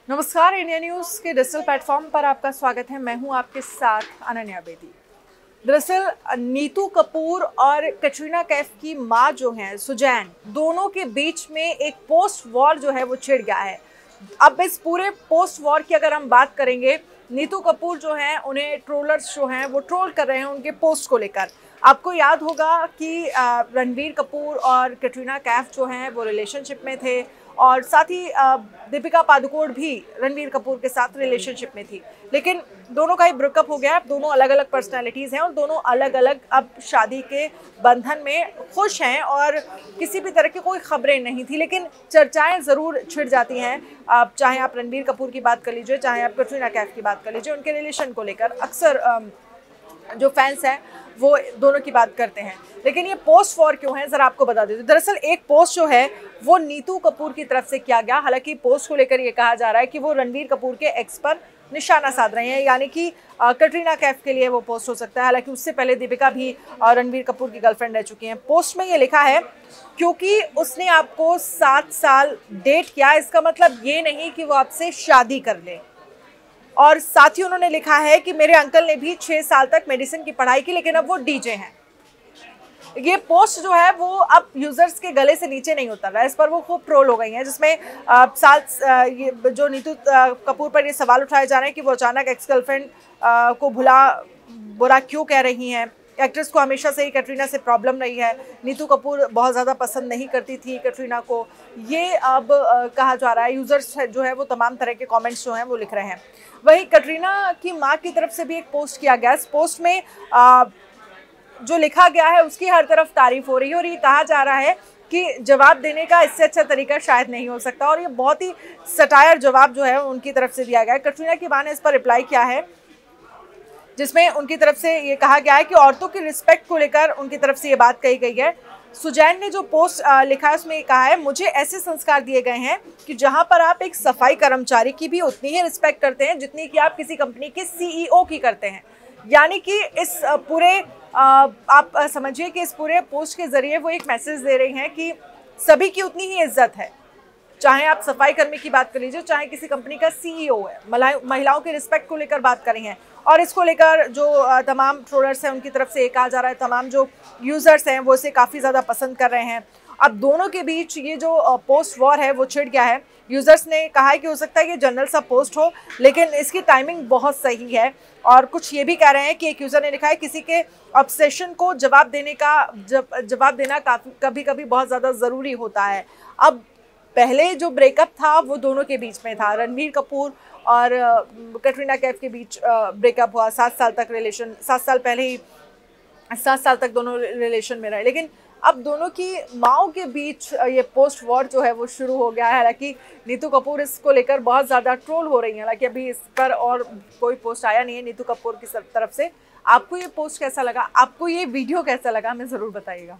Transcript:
नमस्कार, India news के digital platform पर आपका स्वागत है। मैं हूं आपके साथ अनन्या बेदी। दरअसल नीतू कपूर और कटरीना कैफ की मां जो हैं सुजैन, दोनों के बीच में एक पोस्ट वॉर जो है वो छिड़ गया है। अब इस पूरे पोस्ट वॉर की अगर हम बात करेंगे, नीतू कपूर जो हैं उन्हें ट्रोलर्स जो हैं वो ट्रोल कर रहे हैं उनके पोस्ट को लेकर। आपको याद होगा कि रणबीर कपूर और कटरीना कैफ जो हैं वो रिलेशनशिप में थे और साथ ही दीपिका पादुकोण भी रणबीर कपूर के साथ रिलेशनशिप में थी, लेकिन दोनों का ही ब्रेकअप हो गया। अब दोनों अलग अलग पर्सनैलिटीज़ हैं और दोनों अलग अलग अब शादी के बंधन में खुश हैं और किसी भी तरह की कोई खबरें नहीं थी, लेकिन चर्चाएं ज़रूर छिड़ जाती हैं। अब चाहे आप रणबीर कपूर की बात कर लीजिए, चाहे आप कटरीना कैफ की बात कर लीजिए, उनके रिलेशन को लेकर अक्सर जो फैंस हैं वो दोनों की बात करते हैं। लेकिन ये पोस्ट वॉर क्यों है, ज़रा आपको बता देते। दरअसल एक पोस्ट जो है वो नीतू कपूर की तरफ से किया गया। हालांकि पोस्ट को लेकर ये कहा जा रहा है कि वो रणबीर कपूर के एक्स पर निशाना साध रहे हैं, यानी कि कटरीना कैफ के लिए वो पोस्ट हो सकता है। हालांकि उससे पहले दीपिका भी रणबीर कपूर की गर्लफ्रेंड रह चुकी हैं। पोस्ट में ये लिखा है, क्योंकि उसने आपको 7 साल डेट किया, इसका मतलब ये नहीं कि वो आपसे शादी कर ले। और साथ ही उन्होंने लिखा है कि मेरे अंकल ने भी 6 साल तक मेडिसिन की पढ़ाई की, लेकिन अब वो डीजे हैं। ये पोस्ट जो है वो अब यूजर्स के गले से नीचे नहीं उतर रहा है, इस पर वो खूब ट्रोल हो गई हैं, जिसमें ये जो नीतू कपूर पर ये सवाल उठाए जा रहे हैं कि वो अचानक एक्स गर्लफ्रेंड को बुरा क्यों कह रही हैं। एक्ट्रेस को हमेशा से ही कटरीना से प्रॉब्लम रही है। नीतू कपूर बहुत ज़्यादा पसंद नहीं करती थी कटरीना को। ये अब कहा जा रहा है, यूज़र्स जो है वो तमाम तरह के कमेंट्स जो हैं वो लिख रहे हैं। वहीं कटरीना की मां की तरफ से भी एक पोस्ट किया गया। इस पोस्ट में जो लिखा गया है उसकी हर तरफ तारीफ हो रही है और ये कहा जा रहा है कि जवाब देने का इससे अच्छा तरीका शायद नहीं हो सकता, और ये बहुत ही सटायर जवाब जो है उनकी तरफ से दिया गया है। कटरीना की मां ने इस पर रिप्लाई किया है, जिसमें उनकी तरफ से ये कहा गया है कि औरतों की रिस्पेक्ट को लेकर उनकी तरफ से ये बात कही गई है। सुजैन ने जो पोस्ट लिखा है उसमें ये कहा है, मुझे ऐसे संस्कार दिए गए हैं कि जहां पर आप एक सफाई कर्मचारी की भी उतनी ही रिस्पेक्ट करते हैं जितनी कि आप किसी कंपनी के सीईओ की करते हैं। यानी कि इस पूरे आप समझिए कि इस पूरे पोस्ट के जरिए वो एक मैसेज दे रही हैं कि सभी की उतनी ही इज्जत है, चाहे आप सफाई कर्मी की बात कर लीजिए, चाहे किसी कंपनी का सीईओ है। महिलाओं की रिस्पेक्ट को लेकर बात कर रही हैं और इसको लेकर जो तमाम ट्रोलर्स हैं उनकी तरफ से ये कहा जा रहा है, तमाम जो यूज़र्स हैं वो इसे काफ़ी ज़्यादा पसंद कर रहे हैं। अब दोनों के बीच ये जो पोस्ट वॉर है वो छिड़ गया है। यूज़र्स ने कहा है कि हो सकता है कि जनरल सा पोस्ट हो, लेकिन इसकी टाइमिंग बहुत सही है। और कुछ ये भी कह रहे हैं कि एक यूज़र ने लिखा है, किसी के ऑब्सेशन को जवाब देना कभी कभी बहुत ज़्यादा ज़रूरी होता है। अब पहले जो ब्रेकअप था वो दोनों के बीच में था, रणबीर कपूर और कटरीना कैफ के बीच ब्रेकअप हुआ। 7 साल तक रिलेशन, 7 साल पहले ही 7 साल तक दोनों रिलेशन में रहे, लेकिन अब दोनों की माओं के बीच ये पोस्ट वॉर जो है वो शुरू हो गया है। हालांकि नीतू कपूर इसको लेकर बहुत ज़्यादा ट्रोल हो रही हैं, हालांकि अभी इस पर और कोई पोस्ट आया नहीं है नीतू कपूर की तरफ से। आपको ये पोस्ट कैसा लगा, आपको ये वीडियो कैसा लगा, हमें ज़रूर बताइएगा।